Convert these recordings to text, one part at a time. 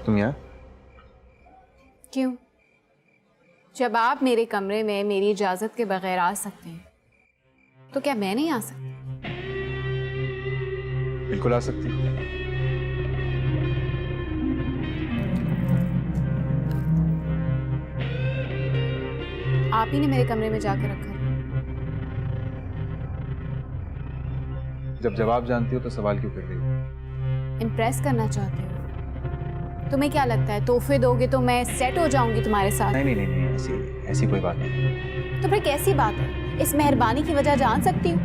तुम यहाँ? क्यों? जब आप मेरे कमरे में मेरी इजाजत के बगैर आ सकते हैं, तो क्या मैं नहीं आ सकती? बिल्कुल आ सकती हो। आप ही ने मेरे कमरे में जाकर रखा है। जब जवाब जानती हो तो सवाल क्यों कर रही हो? इम्प्रेस करना चाहते हो? तुम्हें क्या लगता है तोहफे दोगे तो मैं सेट हो जाऊंगी तुम्हारे साथ? नहीं नहीं नहीं नहीं, ऐसी ऐसी कोई बात नहीं। तो फिर कैसी बात है? इस मेहरबानी की वजह जान सकती हूँ?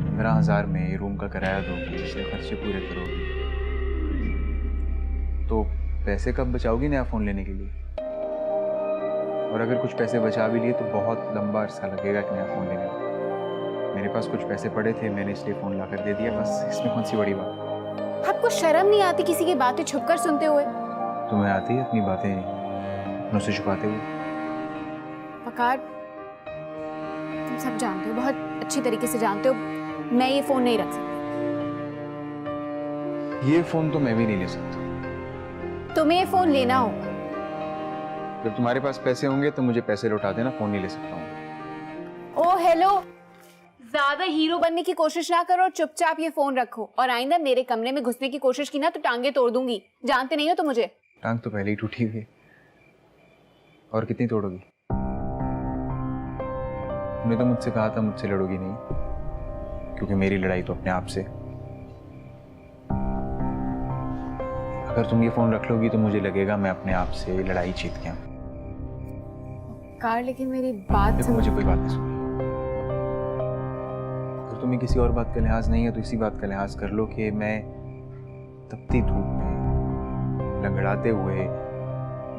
15,000 में ये रूम का किराया दोगी, पिछले खर्चे पूरे करोगी, तो पैसे कब बचाओगी नया फोन लेने के लिए? और अगर कुछ पैसे बचा भी लिए तो बहुत लंबा अरसा लगेगा एक नया फोन लेने में। मेरे पास कुछ पैसे पड़े थे, मैंने इसलिए फोन ला कर दे दिया, बस इसमें कौन सी बड़ी बात। आपको शर्म नहीं आती किसी की बातें छुपकर सुनते हुए? तुम्हें आती है अपनी बातें अपनों से छुपाते हुए? वकार, तुम सब जानते हो, बहुत अच्छी तरीके से जानते हो, मैं ये फोन नहीं रख सकती। ये फोन तो मैं भी नहीं ले सकता। तुम्हें ये फोन लेना होगा। जब तुम्हारे पास पैसे होंगे तो मुझे पैसे लौटा देना, फोन नहीं ले सकता हूँ। ओ हेलो, ज्यादा हीरो बनने की कोशिश ना करो और चुपचाप ये फोन रखो। और आइंदा मेरे कमरे में घुसने की कोशिश की ना तो टांगे तोड़ दूंगी। जानते नहीं हो तो मुझे? टांग तो पहले ही टूटी हुई है, और कितनी तोड़ोगी? तुमने तो मुझसे कहा था मुझसे लड़ोगी नहीं, क्योंकि मेरी लड़ाई तो अपने आप से। अगर तुम ये फोन रख लोगी तो मुझे लगेगा मैं अपने आप से लड़ाई जीत गया। कार, लेकिन मेरी बात देखो, मुझे कोई बात नहीं सुननी। अगर तुम्हें किसी और बात का लिहाज नहीं है तो इसी बात का लिहाज कर लो कि मैं तपती धूप में लंगड़ाते हुए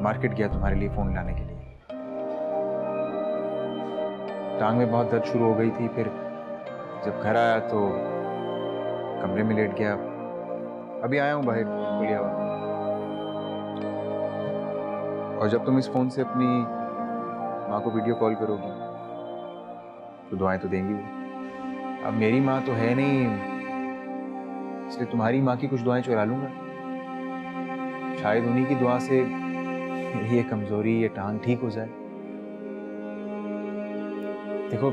मार्केट गया तुम्हारे लिए फोन लाने के लिए। टांग में बहुत दर्द शुरू हो गई थी, फिर जब घर आया तो कमरे में लेट गया। अभी आया हूँ बाहर खुली हवा। और जब तुम इस फोन से अपनी माँ को वीडियो कॉल करोगी तो दुआएं तो देंगी वो। अब मेरी माँ तो है नहीं, इसलिए तुम्हारी माँ की कुछ दुआएं चुरा लूंगा। शायद उन्हीं की दुआ से मेरी ये कमजोरी, ये टांग ठीक हो जाए। देखो,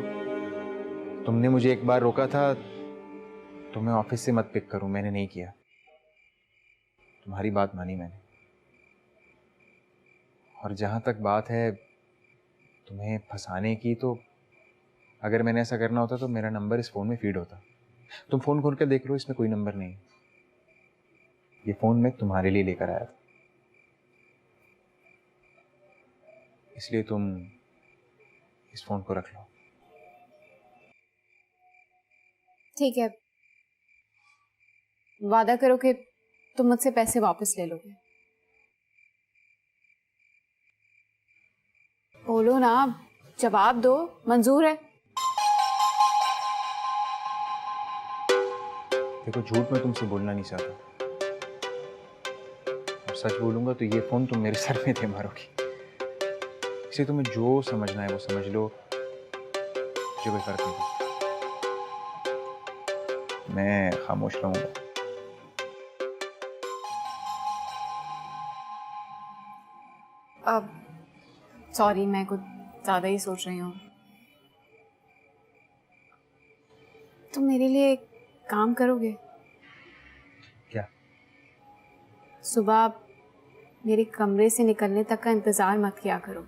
तुमने मुझे एक बार रोका था तो मैं ऑफिस से मत पिक करूं, मैंने नहीं किया। तुम्हारी बात मानी मैंने। और जहां तक बात है तुम्हें फंसाने की, तो अगर मैंने ऐसा करना होता तो मेरा नंबर इस फोन में फीड होता। तुम फोन खोल कर देख लो, इसमें कोई नंबर नहीं। ये फोन मैं तुम्हारे लिए लेकर आया था, इसलिए तुम इस फोन को रख लो। ठीक है, वादा करो कि तुम मुझसे पैसे वापस ले लोगे। बोलो ना, जवाब दो। मंजूर है? देखो, झूठ मैं तुमसे बोलना नहीं चाहता, और सच बोलूंगा तो ये फोन तुम मेरे सर में दे मारोगी। इसे तुम्हें जो समझना है वो समझ लो, मुझे कोई फर्क नहीं पड़ता। मैं खामोश रहूंगा। अब सॉरी, मैं कुछ ज्यादा ही सोच रही हूँ। तुम मेरे लिए एक काम करोगे? क्या? सुबह मेरे कमरे से निकलने तक का इंतजार मत किया करो।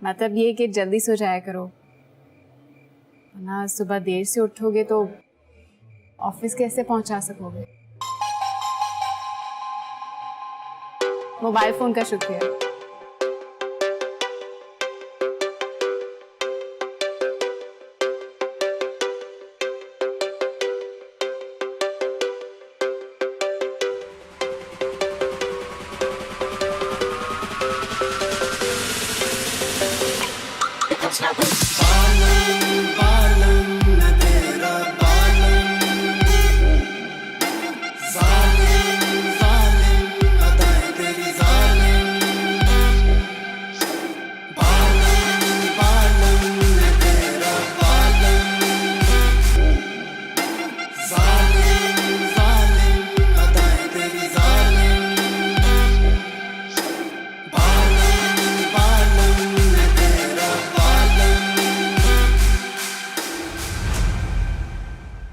मतलब ये कि जल्दी सो जाया करो, वरना सुबह देर से उठोगे तो ऑफिस कैसे पहुंचा सकोगे? मोबाइल फोन का शुक्रिया। It's not